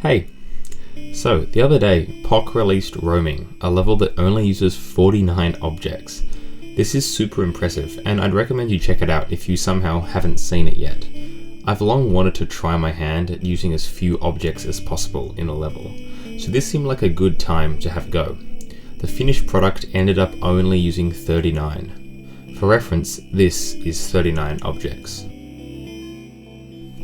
Hey! So, the other day, pocke released Roaming, a level that only uses 49 objects. This is super impressive, and I'd recommend you check it out if you somehow haven't seen it yet. I've long wanted to try my hand at using as few objects as possible in a level, so this seemed like a good time to have a go. The finished product ended up only using 39. For reference, this is 39 objects.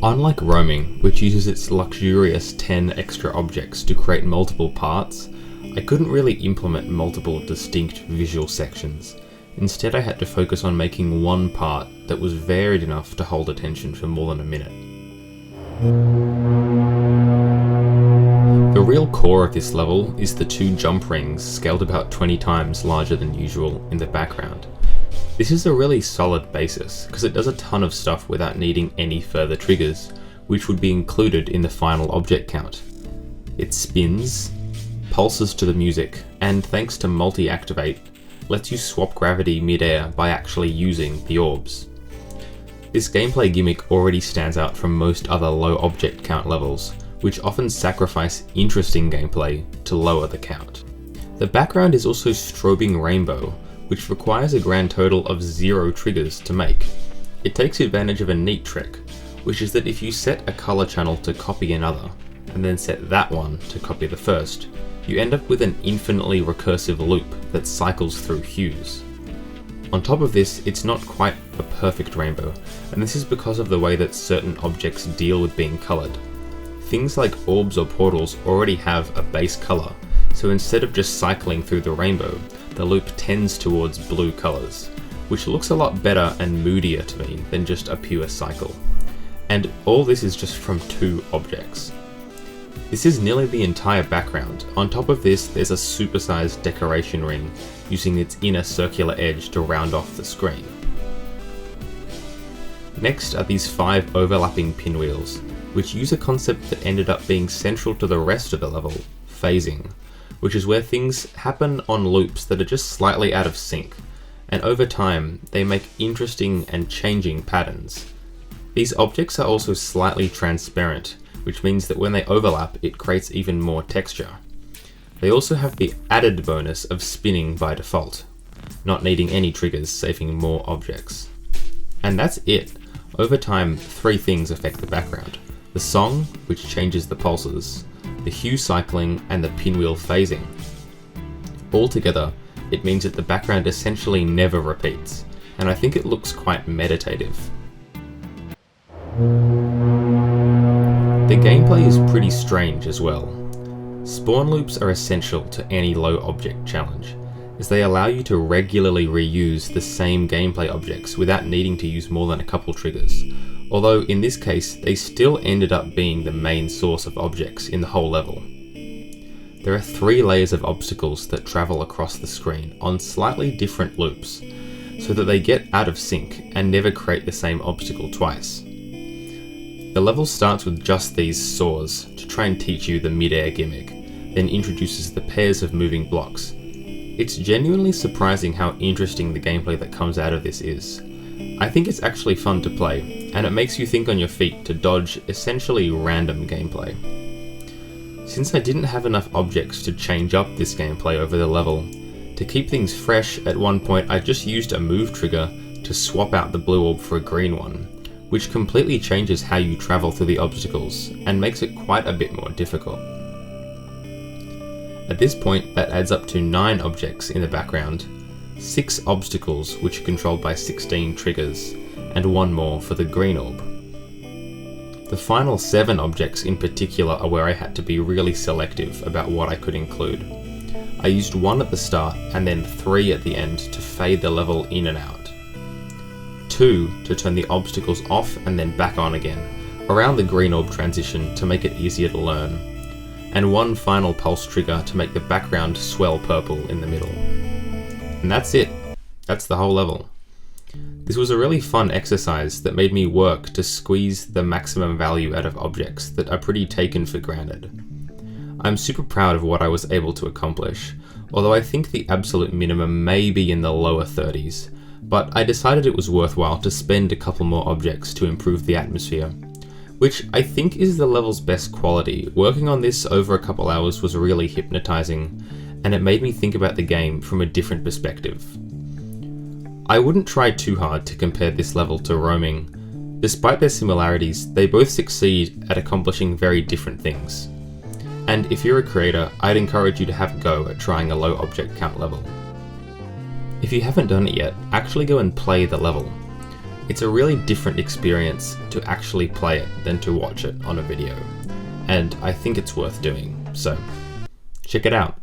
Unlike Roaming, which uses its luxurious 10 extra objects to create multiple parts, I couldn't really implement multiple distinct visual sections. Instead, I had to focus on making one part that was varied enough to hold attention for more than a minute. The real core of this level is the two jump rings scaled about 20 times larger than usual in the background. This is a really solid basis, because it does a ton of stuff without needing any further triggers, which would be included in the final object count. It spins, pulses to the music, and thanks to multi-activate, lets you swap gravity mid-air by actually using the orbs. This gameplay gimmick already stands out from most other low object count levels, which often sacrifice interesting gameplay to lower the count. The background is also strobing rainbow, which requires a grand total of 0 triggers to make. It takes advantage of a neat trick, which is that if you set a color channel to copy another, and then set that one to copy the first, you end up with an infinitely recursive loop that cycles through hues. On top of this, it's not quite a perfect rainbow, and this is because of the way that certain objects deal with being colored. Things like orbs or portals already have a base color, so instead of just cycling through the rainbow, the loop tends towards blue colors, which looks a lot better and moodier to me than just a pure cycle. And all this is just from 2 objects. This is nearly the entire background. On top of this, there's a supersized decoration ring using its inner circular edge to round off the screen. Next are these 5 overlapping pinwheels, which use a concept that ended up being central to the rest of the level, phasing, which is where things happen on loops that are just slightly out of sync, and over time they make interesting and changing patterns. These objects are also slightly transparent, which means that when they overlap it creates even more texture. They also have the added bonus of spinning by default, not needing any triggers, saving more objects. And that's it. Over time, 3 things affect the background: the song, which changes the pulses, the hue cycling, and the pinwheel phasing. Altogether, it means that the background essentially never repeats, and I think it looks quite meditative. The gameplay is pretty strange as well. Spawn loops are essential to any low object challenge, as they allow you to regularly reuse the same gameplay objects without needing to use more than a couple triggers. Although in this case, they still ended up being the main source of objects in the whole level. There are 3 layers of obstacles that travel across the screen on slightly different loops, so that they get out of sync and never create the same obstacle twice. The level starts with just these saws to try and teach you the mid-air gimmick, then introduces the pairs of moving blocks. It's genuinely surprising how interesting the gameplay that comes out of this is. I think it's actually fun to play, and it makes you think on your feet to dodge essentially random gameplay. Since I didn't have enough objects to change up this gameplay over the level, to keep things fresh, at one point I just used a move trigger to swap out the blue orb for a green one, which completely changes how you travel through the obstacles and makes it quite a bit more difficult. At this point, that adds up to 9 objects in the background, 6 obstacles which are controlled by 16 triggers, and 1 more for the green orb. The final 7 objects in particular are where I had to be really selective about what I could include. I used 1 at the start and then 3 at the end to fade the level in and out. 2 to turn the obstacles off and then back on again, around the green orb transition to make it easier to learn, and 1 final pulse trigger to make the background swell purple in the middle. And that's it. That's the whole level. This was a really fun exercise that made me work to squeeze the maximum value out of objects that are pretty taken for granted. I'm super proud of what I was able to accomplish, although I think the absolute minimum may be in the lower 30s, but I decided it was worthwhile to spend a couple more objects to improve the atmosphere, which I think is the level's best quality. Working on this over a couple hours was really hypnotizing, and it made me think about the game from a different perspective. I wouldn't try too hard to compare this level to roaming. Despite their similarities, they both succeed at accomplishing very different things. And if you're a creator, I'd encourage you to have a go at trying a low object count level. If you haven't done it yet, actually go and play the level. It's a really different experience to actually play it than to watch it on a video, and I think it's worth doing, so check it out.